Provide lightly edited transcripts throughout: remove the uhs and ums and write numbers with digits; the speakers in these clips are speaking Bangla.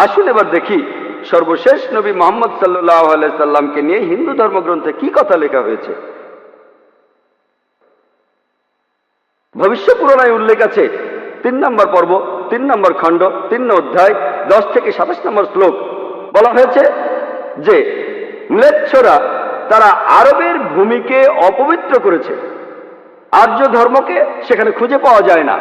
আসুন এবার দেখি সর্বশেষ নবী মুহাম্মদ সাল্লাল্লাহু আলাইহি সাল্লামকে নিয়ে হিন্দু ধর্মগ্রন্থে কি কথা লেখা হয়েছে। ভবিষ্য পুরাণায় উল্লেখ আছে 3 নম্বর পর্ব, 3 নম্বর খণ্ড, 3 অধ্যায়, 10 থেকে 27 নম্বর শ্লোক। বলা হয়েছে যে ম্লেচ্ছরা তারা আরবের ভূমিকে অপবিত্র করেছে, আর্য ধর্মকে সেখানে খুঁজে পাওয়া যায় না।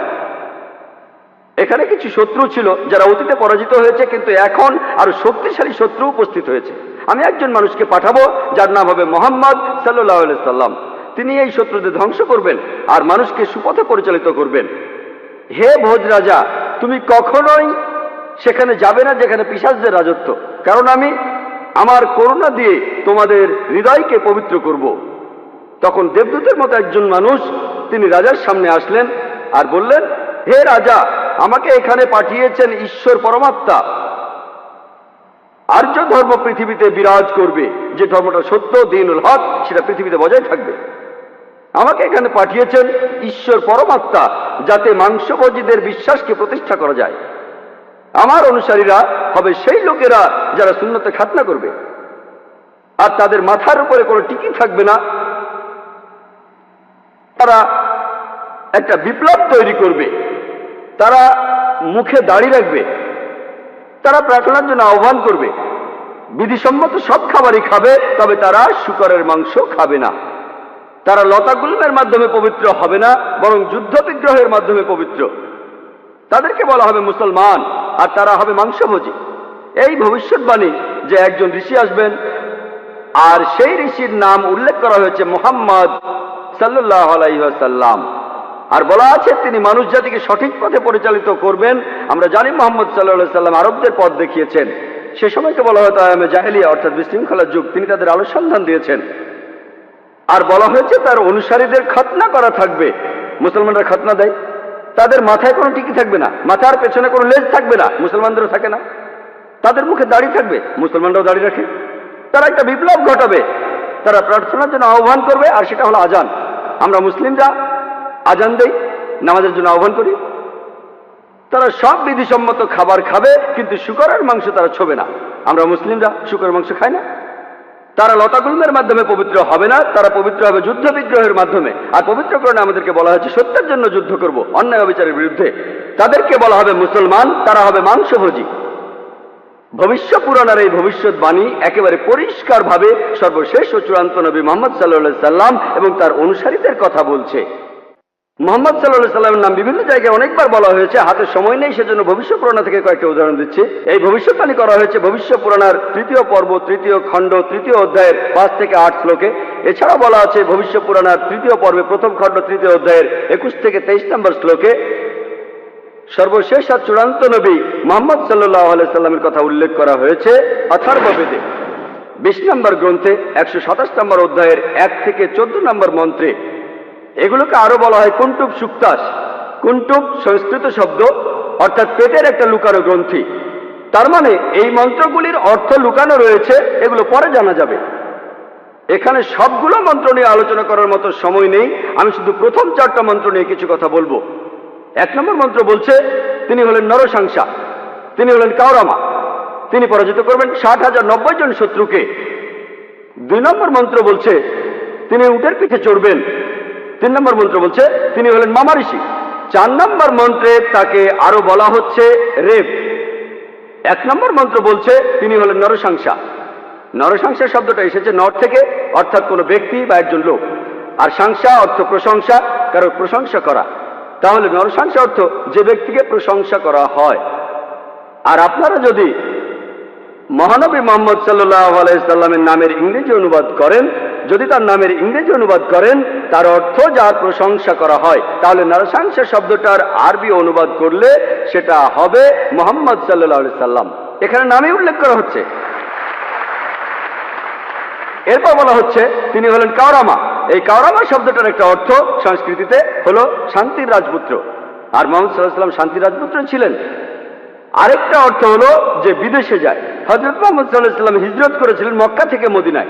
এখানে কিছু শত্রু ছিল যারা অতীতে পরাজিত হয়েছে, কিন্তু এখন আরো শক্তিশালী শত্রু উপস্থিত হয়েছে। আমি একজন মানুষকে পাঠাবো যার নাম হবে মুহাম্মদ সাল্লাল্লাহু আলাইহি সাল্লাম। তিনি এই শত্রুদের ধ্বংস করবেন আর মানুষকে সুপথে পরিচালিত করবেন। হে ভোজ রাজা, তুমি কখনোই সেখানে যাবে না যেখানে পিশাচদের রাজত্ব, কারণ আমি আমার করুণা দিয়ে তোমাদের হৃদয়কে পবিত্র করব। তখন দেবদূতের মতো একজন মানুষ তিনি রাজার সামনে আসলেন আর বললেন, হে রাজা, আমাকে এখানে পাঠিয়েছেন ঈশ্বর পরমাত্মা। আর্য ধর্ম পৃথিবীতে বিরাজ করবে, যে ধর্মটা সত্য, দ্বীনুল হক, সেটা পৃথিবীতে বজায় থাকবে। আমাকে এখানে পাঠিয়েছেন ঈশ্বর পরমাত্মা, যাতে মাংসভোজীদের বিশ্বাসকে প্রতিষ্ঠা করা যায়। আমার অনুসারীরা হবে সেই লোকেরা যারা সুন্নতে খাতনা করবে, আর তাদের মাথার উপরে কোনো টিকি থাকবে না। তারা একটা বিপ্লব তৈরি করবে, তারা মুখে দাড়ি রাখবে, তারা প্রার্থনার জন্য আহ্বান করবে, বিধিসম্মত সব খাবারই খাবে, তবে তারা শূকরের মাংস খাবে না। তারা লতাগুল্মের মাধ্যমে পবিত্র হবে না, বরং যুদ্ধ বিগ্রহের মাধ্যমে পবিত্র। তাদেরকে বলা হবে মুসলমান, আর তারা হবে মাংসভোজী। এই ভবিষ্যৎবাণী যে একজন ঋষি আসবেন, আর সেই ঋষির নাম উল্লেখ করা হয়েছে মুহাম্মদ সাল্লাল্লাহু আলাইহি ওয়াসাল্লাম। আর বলা আছে তিনি মানুষ জাতিকে সঠিক পথে পরিচালিত করবেন। আমরা জানি মুহাম্মদ সাল্লাল্লাহু আলাইহি ওয়াসাল্লাম আরবদের পথ দেখিয়েছেন। সে সময়কে বলা হতো আয়ামে জাহেলিয়া, অর্থাৎ বিশৃঙ্খলার যুগ। তিনি তাদের আলো সন্ধান দিয়েছেন। আর বলা হয়েছে তার অনুসারীদের খতনা করা থাকবে। মুসলমানরা খতনা দেয়, তাদের মাথায় কোনো টিকি থাকবে না, মাথার পেছনে কোনো লেজ থাকবে না, মুসলমানদেরও থাকে না। তাদের মুখে দাড়ি থাকবে, মুসলমানরাও দাড়ি রাখে। তারা একটা বিপ্লব ঘটাবে, তারা প্রার্থনার জন্য আহ্বান করবে, আর সেটা হলো আজান। আমরা মুসলিমরা আজান দেই, নামাজের জন্য আহ্বান করি। তারা সব বিধিসম্মত খাবার খাবে, কিন্তু শূকরের মাংস তারা ছোবে না। আমরা মুসলিমরা শূকরের মাংস খাই না। তারা লতাগুল্মের মাধ্যমে পবিত্র হবে না, তারা পবিত্র হবে যুদ্ধ বিগ্রহের মাধ্যমে। আর পবিত্রকরণে আমাদেরকে বলা হয়েছে সত্যের জন্য যুদ্ধ করব, অন্যায় অবিচারের বিরুদ্ধে। তাদেরকে বলা হবে মুসলমান, তারা হবে মাংসভোজী। ভবিষ্য পুরাণের এই ভবিষ্যৎবাণী একেবারে পরিষ্কার ভাবে সর্বশেষ ও চূড়ান্ত নবী মুহাম্মদ সাল্লাল্লাহু আলাইহি সাল্লাম এবং তার অনুসারীদের কথা বলছে। মুহাম্মদ সাল্লাল্লাহু আলাইহি সাল্লামের নাম বিভিন্ন জায়গায় অনেকবার বলা হয়েছে, হাতে সময় নেই, সেজন্য ভবিষ্য পুরাণ থেকে কয়েকটা উদাহরণ দিচ্ছি। এই ভবিষ্যৎবাণী করা হয়েছে ভবিষ্য পুরাণের 3য় পর্ব, 3য় খণ্ড, 3য় অধ্যায়ের 5 থেকে 8 শ্লোকে। এছাড়া বলা আছে ভবিষ্য পুরাণের 3য় পর্বে 1ম খণ্ড, 3য় অধ্যায়ের 21 থেকে 23 নম্বর শ্লোকে। সর্বশেষ আর চূড়ান্ত নবী মুহাম্মদ সাল্লাল্লাহু আলাইহি সাল্লামের কথা উল্লেখ করা হয়েছে অথর্ববেদে 20 নম্বর গ্রন্থে 127 নম্বর অধ্যায়ের 1 থেকে 14 নম্বর মন্ত্রে। এগুলোকে আরো বলা হয় কুন্টুব সুক্তাস। কুন্টুব সংস্কৃত শব্দ, অর্থাৎ পেটের একটা লুকানো গ্রন্থি। তার মানে এই মন্ত্রগুলির অর্থ লুকানো রয়েছে, এগুলো পরে জানা যাবে। এখানে সবগুলো মন্ত্র নিয়ে আলোচনা করার মতো সময় নেই, আমি শুধু প্রথম 4টা মন্ত্র নিয়ে কিছু কথা বলবো। 1 নম্বর মন্ত্র বলছে তিনি হলেন নরসাংসা, তিনি হলেন কাওরামা, তিনি পরাজিত করবেন 60,090 জন শত্রুকে। 2 নম্বর মন্ত্র বলছে তিনি উটের পিঠে চড়বেন। 3 নম্বর মন্ত্র বলছে তিনি হলেন মামা ঋষি। 4 নম্বর মন্ত্রে তাকে আরো বলা হচ্ছে রেপ। 1 নম্বর মন্ত্র বলছে তিনি হলেন নরসাংসা। নরসাংসা শব্দটা এসেছে নর থেকে, অর্থাৎ কোনো ব্যক্তি বা একজন লোক। আর সাংসা অর্থ প্রশংসা, কারো প্রশংসা করা। তাহলে নরসাংসা অর্থ যে ব্যক্তিকে প্রশংসা করা হয়। আর আপনারা যদি মহানবী মুহাম্মদ সাল্লাল্লাহু আলাইহি সাল্লামের নামের ইংরেজি অনুবাদ করেন, যদি তার নামের ইংরেজি অনুবাদ করেন তার অর্থ যার প্রশংসা করা হয়, তাহলে নরসাংসা শব্দটার আরবি অনুবাদ করলে সেটা হবে মুহাম্মদ সাল্লাল্লাহু আলাইহি সাল্লাম। এখানে নামই উল্লেখ করা হচ্ছে। এরপর বলা হচ্ছে তিনি হলেন কাওরামা। এই কাওরামা শব্দটার একটা অর্থ সংস্কৃতিতে হলো শান্তির রাজপুত্র। আর মুহাম্মদ সাল্লাল্লাহু আলাইহি সাল্লাম শান্তির রাজপুত্র ছিলেন। আরেকটা অর্থ হলো যে বিদেশে যায়। হযরত মুহাম্মদ সাল্লাল্লাহু আলাইহি সাল্লাম হিজরত করেছিলেন মক্কা থেকে মদিনায়,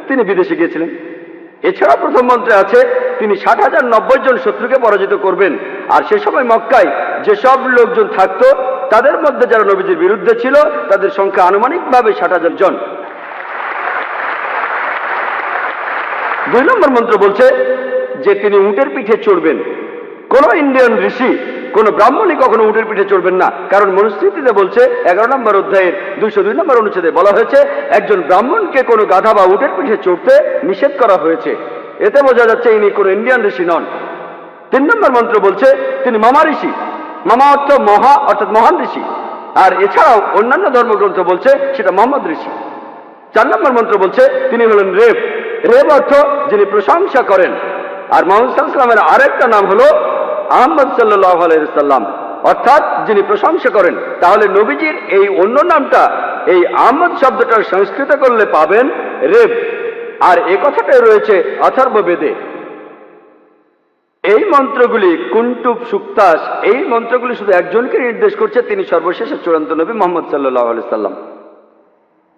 তিনি বিদেশে গিয়েছিলেন। এছাড়া প্রথম মন্ত্রে আছে তিনি 60,090 জন শত্রুকে পরাজিত করবেন। আর সে সময় মক্কায় যেসব লোকজন থাকতো তাদের মধ্যে যারা নবীজির বিরুদ্ধে ছিল তাদের সংখ্যা আনুমানিকভাবে 60,000 জন। 2 নম্বর মন্ত্র বলছে যে তিনি উটের পিঠে চড়বেন। কোন ইন্ডিয়ান ঋষি, কোন ব্রাহ্মণই কখনো উটের পিঠে চড়বেন না, কারণ মনুস্মৃতিতে বলছে 11 নম্বর অধ্যায়ের 202 নম্বর অনুচ্ছেদে বলা হয়েছে একজন ব্রাহ্মণকে কোনো গাধা বা উটের পিঠে চড়তে নিষেধ করা হয়েছে। এতে বোঝা যাচ্ছে ইনি কোনো ইন্ডিয়ান ঋষি নন। 3 নম্বর মন্ত্র বলছে তিনি মামা ঋষি। মামা অর্থ মহা, অর্থাৎ মহান ঋষি। আর এছাড়াও অন্যান্য ধর্মগ্রন্থ বলছে সেটা মোহাম্মদ ঋষি। 4 নম্বর মন্ত্র বলছে তিনি হলেন রেব। রেব অর্থ যিনি প্রশংসা করেন। আর মোহাম্মদ সাল্লাল্লাহু আলাইহি ওয়াসাল্লামের আরেকটা নাম হলো আহমদ সাল্লাল্লাহু আলাইহি ওয়াসাল্লাম, অর্থাৎ যিনি প্রশংসা করেন। তাহলে নবীজির এই অন্য নামটা এই আহমদ শব্দটার সংস্কৃত করলে পাবেন রেব। আর এ কথাটাই রয়েছে অথর্ব বেদে। এই মন্ত্রগুলি কুন্টুব সুক্তাস, এই মন্ত্রগুলি শুধু একজনকে নির্দেশ করছে, তিনি সর্বশেষ চূড়ান্ত নবী মুহাম্মদ সাল্লাল্লাহু আলাইহি ওয়াসাল্লাম।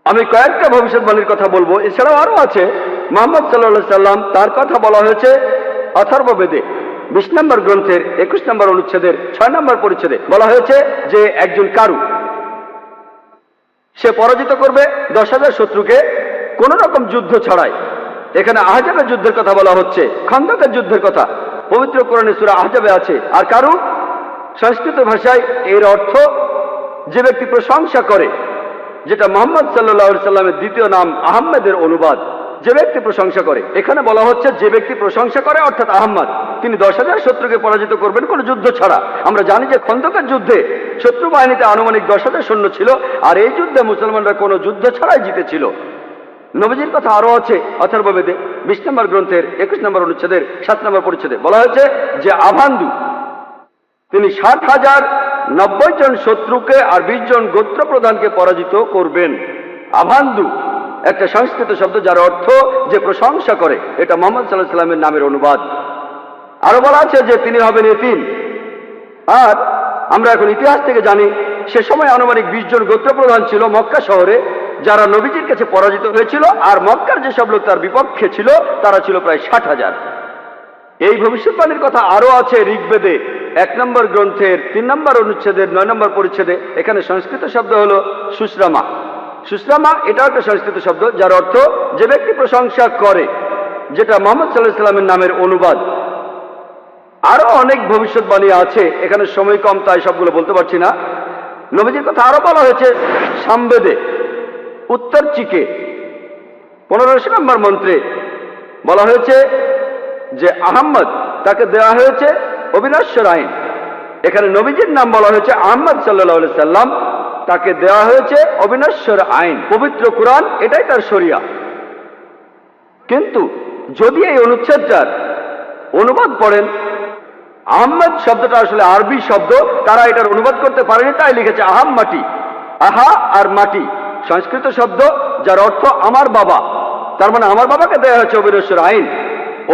আমি কয়েকটা ভবিষ্যৎবাণীর কথা বলবো, এছাড়াও আরো আছে। মুহাম্মদ সাল্লাল্লাহু আলাইহি সাল্লাম, তার কথা বলা হয়েছে অথর্ব বেদে 20 নম্বর গ্রন্থের 21 নম্বর অনুচ্ছেদের 6 নম্বর পরিচ্ছেদে বলা হয়েছে যে একজন কারু, সে পরাজিত করবে 10,000 শত্রুকে কোন রকম যুদ্ধ ছাড়াই। এখানে আহজাবের যুদ্ধের কথা বলা হচ্ছে, খন্দকের যুদ্ধের কথা পবিত্র কোরআনে সূরা আহজাবে আছে। আর কারু সংস্কৃত ভাষায় এর অর্থ যে ব্যক্তি প্রশংসা করে, যেটা মুহাম্মদ সাল্লাল্লাহু আলাইহি সাল্লামের দ্বিতীয় নাম আহমেদের অনুবাদ। যে ব্যক্তি প্রশংসা করে, এখানে বলা হচ্ছে যে ব্যক্তি প্রশংসা করে অর্থাৎ আহমদ, তিনি 10,000 শত্রুকে পরাজিত করবেন কোন যুদ্ধ ছাড়া। আমরা জানি যে খন্দকের যুদ্ধে শত্রু বাহিনীতে আনুমানিক 10,000 সৈন্য ছিল, আর এই যুদ্ধে মুসলমানরা কোনো যুদ্ধ ছাড়াই জিতেছিল। নবীজির কথা আরো আছে অথর্ববেদে 20 নম্বর গ্রন্থের 21 নম্বর অনুচ্ছেদের 7 নম্বর পরিচ্ছেদে বলা হয়েছে যে আভান্দু, তিনি 60,090 জন শত্রুকে আর 20 জন গোত্র প্রধানকে পরাজিত করবেন। আভান্দু একটা সংস্কৃত শব্দ যার অর্থ যে প্রশংসা করে। এটা মুহাম্মদ সাল্লাল্লাহু আলাইহি ওয়াসাল্লামের নামের অনুবাদ। আরো বলা আছে যে তিনি হবেন এতিম। আর আমরা এখন ইতিহাস থেকে জানি সে সময় আনুমানিক 20 জন গোত্র প্রধান ছিল মক্কা শহরে, যারা নবীজির কাছে পরাজিত হয়েছিল। আর মক্কার যেসব লোক তার বিপক্ষে ছিল তারা ছিল প্রায় 60,000। এই ভবিষ্যৎবাণীর কথা আরো আছে ঋগ্বেদে 1 নম্বর গ্রন্থের 3 নম্বর অনুচ্ছেদের 9 নম্বর পরিচ্ছেদে। এখানে সংস্কৃত শব্দ হলো সুশ্রামা। সুশ্রামা এটাও একটা সংস্কৃত শব্দ যার অর্থ যে ব্যক্তি প্রশংসা করে, যেটা মুহাম্মদ সাল্লাল্লাহু আলাইহি ওয়াসাল্লামের নামের অনুবাদ। আরো অনেক ভবিষ্যৎবাণী আছে, এখানে সময় কম তাই সবগুলো বলতে পারছি না। নবীজির কথা আরো বলা হয়েছে সামবেদে উত্তর চিকে 15 নম্বর মন্ত্রে বলা হয়েছে যে আহম্মদ তাকে দেওয়া হয়েছে অবিনশ্বর আইন। এখানে নবীজির নাম বলা হয়েছে আহমদ সাল্লাল্লাহু আলাইহি সাল্লাম, তাকে দেওয়া হয়েছে অবিনশ্বর আইন। পবিত্র কোরআন এটাই তার শরিয়া। কিন্তু যদি এই অনুচ্ছেদটার অনুবাদ পড়েন, আহমদ শব্দটা আসলে আরবি শব্দ, তারা এটার অনুবাদ করতে পারেনি, তাই লিখেছে আহাম মাটি। আহা আর মাটি সংস্কৃত শব্দ যার অর্থ আমার বাবা। তার মানে আমার বাবাকে দেওয়া হয়েছে অবিনশ্বর আইন।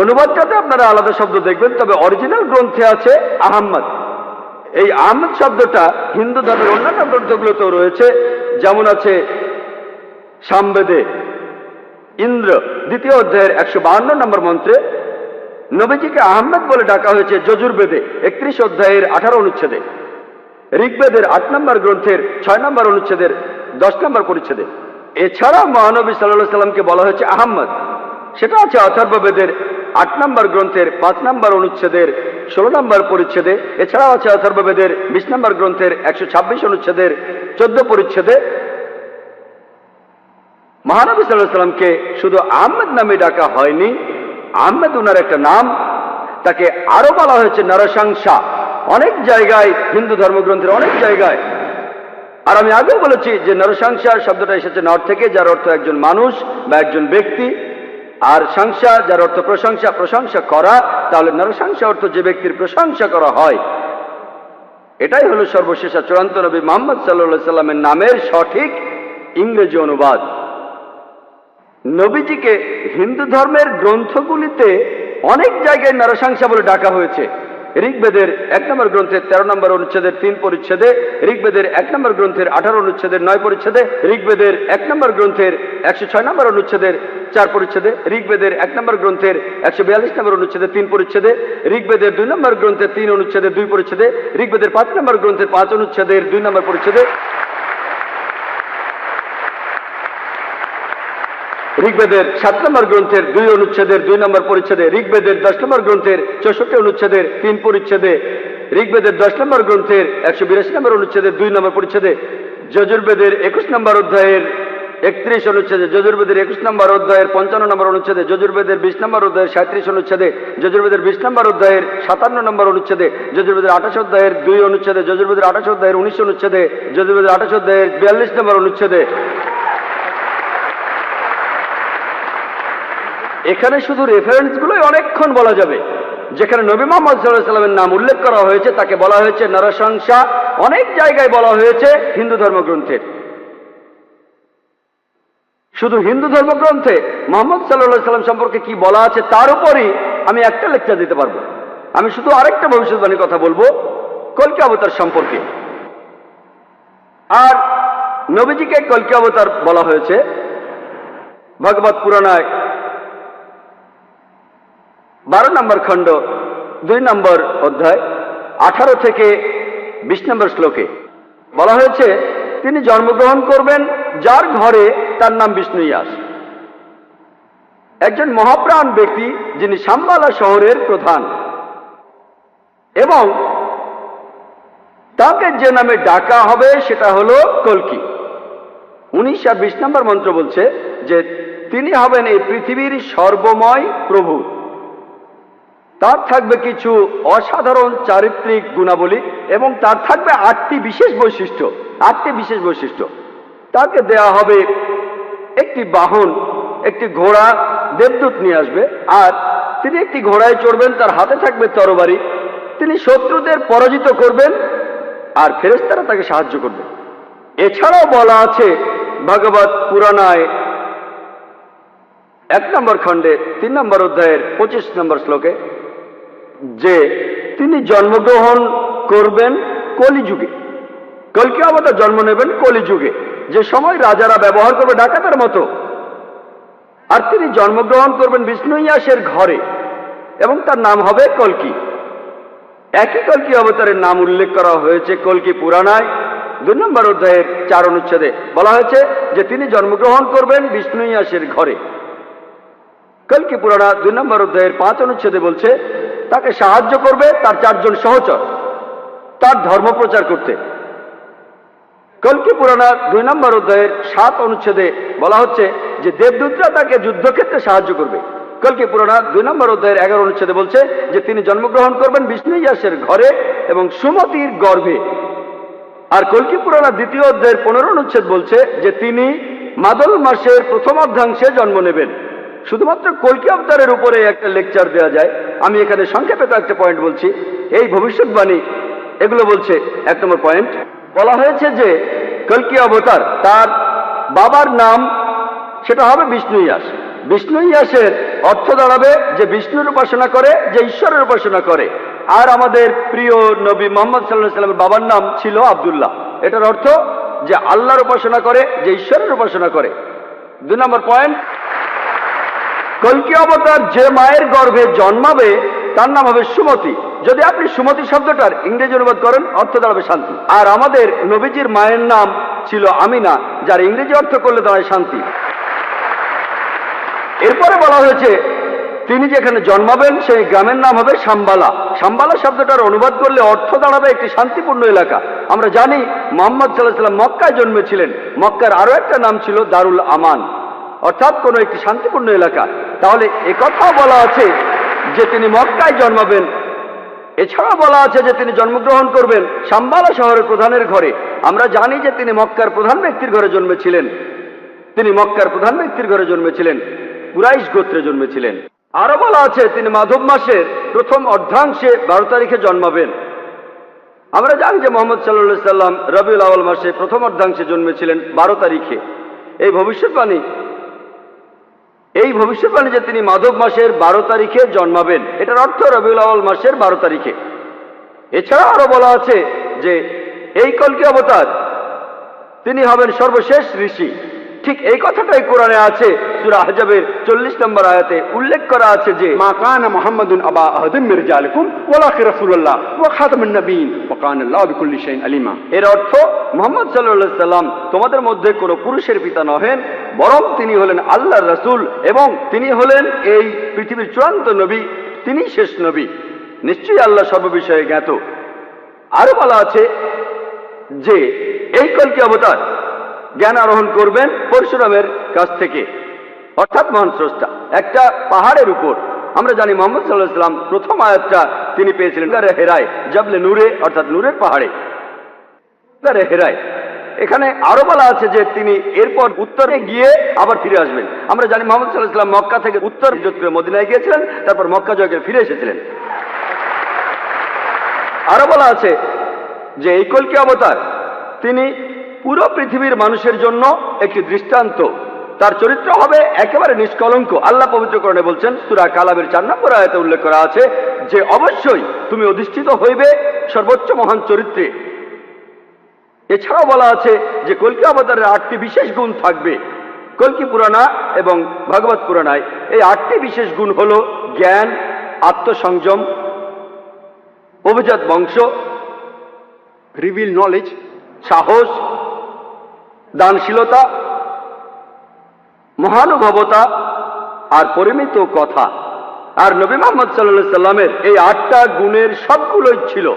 অনুবাদটাতে আপনারা আলাদা শব্দ দেখবেন, তবে অরিজিনাল গ্রন্থে আছে আহম্মদ। এই আহমদ শব্দটা হিন্দু ধর্মের অন্যান্য গ্রন্থগুলোতেও রয়েছে, যেমন আছে সামবেদে ইন্দ্র 2য় অধ্যায়ের 152 নম্বর মন্ত্রে নবীজিকে আহমদ বলে ডাকা হয়েছে যজুর্বেদে 31 অধ্যায়ের 18 অনুচ্ছেদে, ঋগ্বেদের 8 নম্বর গ্রন্থের 6 নম্বর অনুচ্ছেদের 10 নম্বর পরিচ্ছেদে। এছাড়া মহানবী সাল্লাল্লাহু আলাইহি সাল্লামকে বলা হয়েছে আহমদ, সেটা আছে অথর্ববেদের 8 নম্বর গ্রন্থের 5 নম্বর অনুচ্ছেদের 16 নম্বর পরিচ্ছেদে। এছাড়াও আছে অথর্ববেদের 20 নম্বর গ্রন্থের 126 অনুচ্ছেদের 14 পরিচ্ছেদে। মহানবী সাল্লাল্লাহু আলাইহি সাল্লামকে শুধু আহমদ নামে ডাকা হয়নি, আহমদ উনার একটা নাম, তাকে আরো বলা হয়েছে নরসংসা অনেক জায়গায়, হিন্দু ধর্মগ্রন্থের অনেক জায়গায়। আর আমি আগেও বলেছি যে নরসংসা শব্দটা এসেছে নর থেকে, যার অর্থ একজন মানুষ বা একজন ব্যক্তি। আর সংসা যার অর্থ প্রশংসা, প্রশংসা করা। তাহলে নরসংসা অর্থ যে ব্যক্তির প্রশংসা করা হয়। এটাই হলো সর্বশেষ চূড়ান্ত নবী মুহাম্মদ সাল্লাল্লাহু আলাইহি সাল্লামের নামের সঠিক ইংরেজি অনুবাদ। নবীজিকে হিন্দু ধর্মের গ্রন্থগুলিতে অনেক জায়গায় নরসংসা বলে ডাকা হয়েছে। ঋগ্বেদের 1 নম্বর গ্রন্থের 13 নম্বর অনুচ্ছেদের 3 পরিচ্ছেদে, ঋগ্বেদের 1 নম্বর গ্রন্থের 18 অনুচ্ছেদের 9 পরিচ্ছেদে, ঋগ্বেদের 1 নম্বর গ্রন্থের 106 নম্বর অনুচ্ছেদের 4 পরিচ্ছেদে, ঋগ্বেদের 1 নম্বর গ্রন্থের 142 নম্বর অনুচ্ছেদের 3 পরিচ্ছেদে, ঋগ্বেদের 2 নম্বর গ্রন্থের 3 অনুচ্ছেদের 2 পরিচ্ছেদে, ঋগ্বেদের 5 নম্বর গ্রন্থের 5 অনুচ্ছেদের 2 নম্বর পরিচ্ছেদে, ঋগ্বেদের 7 নম্বর গ্রন্থের 2 অনুচ্ছেদের 2 নম্বর পরিচ্ছেদে, ঋগ্বেদের 10 নম্বর গ্রন্থের 64 অনুচ্ছেদের 3 পরিচ্ছেদে, ঋগ্বেদের 10 নম্বর গ্রন্থের 182 নম্বর অনুচ্ছেদের 2 নম্বর পরিচ্ছেদে, যজুর্বেদের 21 নম্বর অধ্যায়ের 31 অনুচ্ছেদে, যজুর্বেদের 21 নম্বর অধ্যায়ের 55 নম্বর অনুচ্ছেদে, যজুর্বেদের 20 নম্বর অধ্যায়ের 37 অনুচ্ছেদে, যজুর্বেদের 20 নম্বর অধ্যায়ের 57 নম্বর অনুচ্ছেদে, যজুর্বেদের 28 অধ্যায়ের 2 অনুচ্ছেদে, যজুর্বেদের 28 অধ্যায়ের 19 অনুচ্ছেদে, যজুর্বেদের 28 অধ্যায়ের 42 নম্বর অনুচ্ছেদে। এখানে শুধু রেফারেন্সগুলোই অনেকক্ষণ বলা যাবে। যেখানে নবী মুহাম্মদ সাল্লাল্লাহু আলাইহি ওয়াসাল্লামের নাম উল্লেখ করা হয়েছে তাকে বলা হয়েছে নরশংসা, অনেক জায়গায় বলা হয়েছে হিন্দু ধর্মগ্রন্থের। শুধু হিন্দু ধর্মগ্রন্থে মুহাম্মদ সাল্লাল্লাহু আলাইহি ওয়াসাল্লাম সম্পর্কে কি বলা আছে তার উপরই আমি একটা লেকচার দিতে পারবো। আমি শুধু আরেকটা ভবিষ্যৎবাণীর কথা বলবো কল্কি অবতার সম্পর্কে। আর নবীজিকে কল্কি অবতার বলা হয়েছে ভগবত পুরাণায় 12 নম্বর খণ্ড 2 নম্বর অধ্যায় 18 থেকে 20 নম্বর শ্লোকে বলা হয়েছে তিনি জন্মগ্রহণ করবেন যার ঘরে তার নাম বিষ্ণু ইয়াস, একজন মহাপ্রাণ ব্যক্তি যিনি শাম্বালা শহরের প্রধান, এবং তাকে যে নামে ডাকা হবে সেটা হলো কল্কি। 19 আর 20 নম্বর মন্ত্র বলছে যে তিনি হবেন এই পৃথিবীর সর্বময় প্রভু। তার থাকবে কিছু অসাধারণ চারিত্রিক গুণাবলী এবং তার থাকবে 8টি বিশেষ বৈশিষ্ট্য। 8টি বিশেষ বৈশিষ্ট্য তাকে দেয়া হবে একটি বাহন, একটি ঘোড়া, দেবদূত নিয়ে আসবে, আর তিনি একটি ঘোড়ায় চড়বেন, তার হাতে থাকবে তরবারি, তিনি শত্রুদের পরাজিত করবেন আর ফেরেশতারা তাকে সাহায্য করবে। এছাড়াও বলা আছে ভগবত পুরাণায় 1 নম্বর খণ্ডে 3 নম্বর অধ্যায়ের 25 নম্বর শ্লোকে যে তিনি জন্মগ্রহণ করবেন কলিযুগে। কল্কি অবতার জন্ম নেবেন কলিযুগে, যে সময় রাজারা ব্যবহার করবে ডাকাতের মতো। আর তিনি জন্মগ্রহণ করবেন বিষ্ণু ইয়াসের ঘরে এবং তার নাম হবে কল্কি। একই কল্কি অবতারের নাম উল্লেখ করা হয়েছে কল্কি পুরাণায় 2 নম্বর অধ্যায়ের 4 অনুচ্ছেদে। বলা হয়েছে যে তিনি জন্মগ্রহণ করবেন বিষ্ণু ইয়াসের ঘরে। কল্কি পুরাণা 2 নম্বর অধ্যায়ের 5 অনুচ্ছেদে বলছে তাকে সাহায্য করবে তার 4 জন সহচর তার ধর্ম প্রচার করতে। কল্কি পুরাণা 2 নম্বর অধ্যায়ের 7 অনুচ্ছেদে বলা হচ্ছে যে দেবদূতরা তাকে যুদ্ধক্ষেত্রে সাহায্য করবে। কল্কি পুরাণা 2 নম্বর অধ্যায়ের 11 অনুচ্ছেদে বলছে যে তিনি জন্মগ্রহণ করবেন বিষ্ণু ইয়াসের ঘরে এবং সুমতির গর্ভে। আর কল্কি পুরাণা 2য় অধ্যায়ের 15 অনুচ্ছেদ বলছে যে তিনি মাদল মাসের প্রথম অর্ধাংশে জন্ম নেবেন। শুধুমাত্র কল্কি অবতারের উপরে একটা লেকচার দেওয়া যায়। আমি এখানে সংক্ষেপে কয়েকটা পয়েন্ট বলছি। এই ভবিষ্যৎবাণী এগুলো বলছে। 1 নম্বর পয়েন্ট, বলা হয়েছে যে কল্কি অবতার তার বাবার নাম সেটা হবে বিষ্ণু ইয়াস। বিষ্ণু ইয়াসের অর্থ দাঁড়াবে যে বিষ্ণুর উপাসনা করে, যে ঈশ্বরের উপাসনা করে। আর আমাদের প্রিয় নবী মুহাম্মদ সাল্লাল্লাহু আলাইহি ওয়াসাল্লামের বাবার নাম ছিল আব্দুল্লাহ। এটার অর্থ যে আল্লাহর উপাসনা করে, যে ঈশ্বরের উপাসনা করে। 2 নম্বর পয়েন্ট, কল্কি অবতার যে মায়ের গর্ভে জন্মাবে তার নাম হবে সুমতি। যদি আপনি সুমতি শব্দটার ইংরেজি অনুবাদ করেন অর্থ দাঁড়াবে শান্তি। আর আমাদের নবীজির মায়ের নাম ছিল আমিনা, যার ইংরেজি অর্থ করলে দাঁড়ায় শান্তি। এরপরে বলা হয়েছে তিনি যেখানে জন্মাবেন সেই গ্রামের নাম হবে শাম্বালা। শাম্বালা শব্দটার অনুবাদ করলে অর্থ দাঁড়াবে একটি শান্তিপূর্ণ এলাকা। আমরা জানি মুহাম্মদ সাল্লাল্লাহু আলাইহি ওয়াসাল্লাম মক্কায় জন্মেছিলেন। মক্কার আরো একটা নাম ছিল দারুল আমান, অর্থাৎ কোনো একটি শান্তিপূর্ণ এলাকা। তাহলে একথাও বলা আছে যে তিনি মক্কায় জন্মাবেন। এছাড়া বলা আছে যে তিনি জন্মগ্রহণ করবেন শাম্বালা শহরের প্রধানের ঘরে। আমরা জানি যে তিনি মক্কার প্রধান ব্যক্তির ঘরে জন্মেছিলেন। তিনি মক্কার প্রধান ব্যক্তির ঘরে জন্মেছিলেন, কুরাইশ গোত্রে জন্মেছিলেন। আরো বলা আছে তিনি মাধব মাসের প্রথম অর্ধাংশে 12 তারিখে জন্মাবেন। আমরা জানি যে মুহাম্মদ সাল্লাল্লাহু আলাইহি সাল্লাম রবিউল আউয়াল মাসে প্রথম অর্ধাংশে জন্মেছিলেন 12 তারিখে। এই ভবিষ্যৎবাণী যে তিনি মাধব মাসের 12 তারিখে জন্মাবেন, এটার অর্থ রবিউল আউয়াল মাসের 12 তারিখে। এছাড়া আরো বলা আছে যে এই কলকি অবতার তিনি হবেন সর্বশেষ ঋষি। ঠিক এই কথাটাই কোরআনে আছে, সূরা আহজাবের 40 নম্বর আয়াতে উল্লেখ করা আছে যে মা কানা মুহাম্মাদুন আবা আহাদিম মির রিজালিকুম ওয়ালাকিন রাসূলুল্লাহ ওয়া খাতামুন নবিয়্যিন ওয়া কানা আল্লাহু বিকুল্লি শাইইন আলিমা। এর অর্থ মুহাম্মদ সাল্লাল্লাহু আলাইহি সাল্লাম তোমাদের মধ্যে কোনো পুরুষের পিতা নহেন, বরং তিনি হলেন আল্লাহর রাসূল এবং তিনি হলেন এই পৃথিবীর চূড়ান্ত নবী, তিনি শেষ নবী। নিশ্চয়ই আল্লাহ সর্ববিষয়ে জ্ঞাত। আরো বলা আছে যে এই কলকি অবতার জ্ঞান আরোহণ করবেন পরশুরামের কাছ থেকে, অর্থাৎ মহান স্রষ্টা একটা পাহাড়ের উপর। আমরা জানি মুহাম্মদ সাল্লাল্লাহু আলাইহি সাল্লাম প্রথম আয়াতটা তিনি পেয়েছিলেন গারে হেরায়, জাবলে নূরে, অর্থাৎ নূরের পাহাড়ে, গারে হেরায়। এখানে আরো বলা আছে যে তিনি এরপর উত্তরে গিয়ে আবার ফিরে আসবেন। আমরা জানি মুহাম্মদ সাল্লাল্লাহু আলাইহি সাল্লাম মক্কা থেকে উত্তর হিজরত করে মদিনায় গিয়েছিলেন, তারপর মক্কা জয় করে ফিরে এসেছিলেন। আরো বলা আছে যে এই কলকি অবতার তিনি পুরো পৃথিবীর মানুষের জন্য একটি দৃষ্টান্ত। তার চরিত্র হবে একেবারে নিষ্কলঙ্ক। আল্লাহ পবিত্র কোরআনে বলছেন, সূরা কালামের 4 নম্বর আয়াতে উল্লেখ করা আছে যে অবশ্যই তুমি অধিষ্ঠিত হইবে সর্বোচ্চ মহান চরিত্রে। এছাড়াও বলা আছে যে কলকি অবতারের 8টি বিশেষ গুণ থাকবে। কলকি পুরাণা এবং ভাগবত পুরাণায় এই 8টি বিশেষ গুণ হল জ্ঞান, আত্মসংযম, অভিজাত বংশ, রিভিল নলেজ, সাহস, দানশীলতা, মহানুভবতা আর পরিমিত কথা। আর নবী মুহাম্মদ সাল্লাল্লাহু আলাইহি সাল্লামের এই 8টা গুণের সবগুলোই ছিল।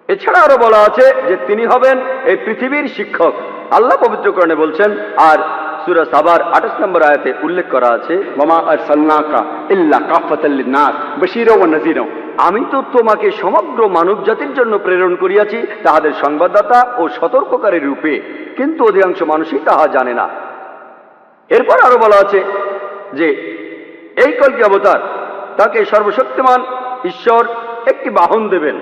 এছাড়া আরো বলা আছে যে তিনি হবেন এই পৃথিবীর শিক্ষক। আল্লাহ পবিত্র কোরআনে বলছেন, আর সূরা সাবার 28 নম্বর আয়াতে উল্লেখ করা আছে, ওয়ামা আরসালনাকা ইল্লা কাফাতাল লিন-নাস বাশীরা ওয়া নাযীরা। আমি তো তোমাকে সমগ্র মানব জাতির জন্য প্রেরণ করিয়াছি তাহাদের সংবাদদাতা ও সতর্ককারী রূপে, কিন্তু অধিকাংশ মানুষই তাহা জানে না। এরপর আরো বলা আছে যে এই কলকি অবতার তাকে সর্বশক্তিমান ঈশ্বর একটি বাহন দেবেন।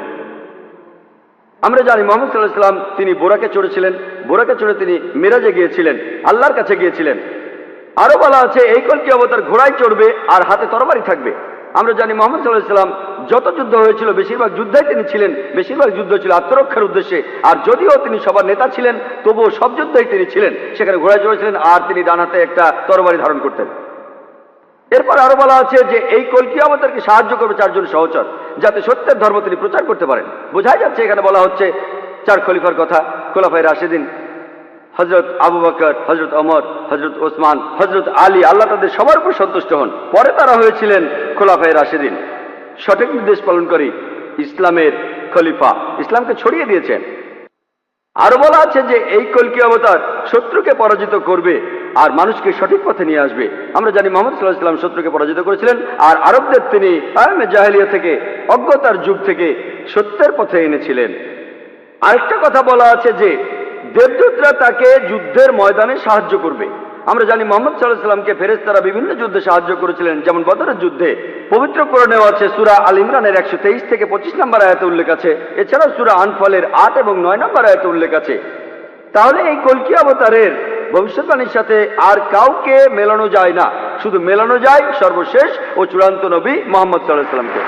আমরা জানি মুহাম্মদ সাল্লাল্লাহু আলাইহি সাল্লাম তিনি বোরাকে চড়েছিলেন, বোরাকে চড়ে তিনি মিরাজে গিয়েছিলেন, আল্লাহর কাছে গিয়েছিলেন। আরো বলা আছে এই কলকি অবতার ঘোড়ায় চড়বে আর হাতে তরবারি থাকবে। আমরা জানি মুহাম্মদ সাল্লাল্লাহু আলাইহি সাল্লাম যত যুদ্ধ হয়েছিল বেশিরভাগ যুদ্ধে তিনি ছিলেন, বেশিরভাগ যুদ্ধ ছিল আত্মরক্ষার উদ্দেশ্যে। আর যদিও তিনি সবার নেতা ছিলেন, তবুও সব যুদ্ধেই তিনি ছিলেন, সেখানে ঘোড়ায় চড়েছিলেন আর তিনি ডান হাতে একটা তরবারি ধারণ করতেন। এরপর আরো বলা আছে যে এই কলকি অবতারকে সাহায্য করবে 4 জন সহচর, যাতে সত্যের ধর্ম তিনি প্রচার করতে পারেন। বোঝাই যাচ্ছে এখানে বলা হচ্ছে 4 খলিফার কথা, খোলাফায়ে রাশিদিন, হযরত আবু বকর, হযরত ওমর, হযরত ওসমান, হযরত আলী, আল্লাহ তাদের সবার উপর সন্তুষ্ট হন। পরে তারা হয়েছিলেন খোলাফায়ে রাশিদিন, সঠিক নির্দেশ পালনকারী ইসলামের খলিফা, ইসলামকে ছড়িয়ে দিয়েছেন। আরো বলা আছে যে এই কলকি অবতার শত্রুকে পরাজিত করবে আর মানুষকে সঠিক পথে নিয়ে আসবে। আমরা জানি মুহাম্মদ সাল্লাল্লাহু আলাইহি সাল্লাম শত্রুকে পরাজিত করেছিলেন আর আরবদের তিনি আয়ামে জাহেলিয়া থেকে, অজ্ঞতার যুগ থেকে সত্যের পথে এনেছিলেন। আরেকটা কথা বলা আছে যে দেবদূতরা তাকে যুদ্ধের ময়দানে সাহায্য করবে। আমরা জানি মুহাম্মদ সাল্লাল্লাহু আলাইহি সাল্লামকে ফেরেশতারা বিভিন্ন যুদ্ধে সাহায্য করেছিলেন, যেমন বদরের যুদ্ধে। পবিত্র কোরআনেও আছে, সূরা আল ইমরানের 123 থেকে 25 নম্বর আয়াতে উল্লেখ আছে। এছাড়াও সূরা আনফালের 8 এবং 9 নম্বর আয়াতে উল্লেখ আছে। তাহলে এই কলকি অবতারের ভবিষ্যৎবাণীর সাথে আর কাউকে মেলানো যায় না, শুধু মেলানো যায় সর্বশেষ ও চূড়ান্ত নবী মুহাম্মদ সাল্লাল্লাহু আলাইহি সাল্লামকে।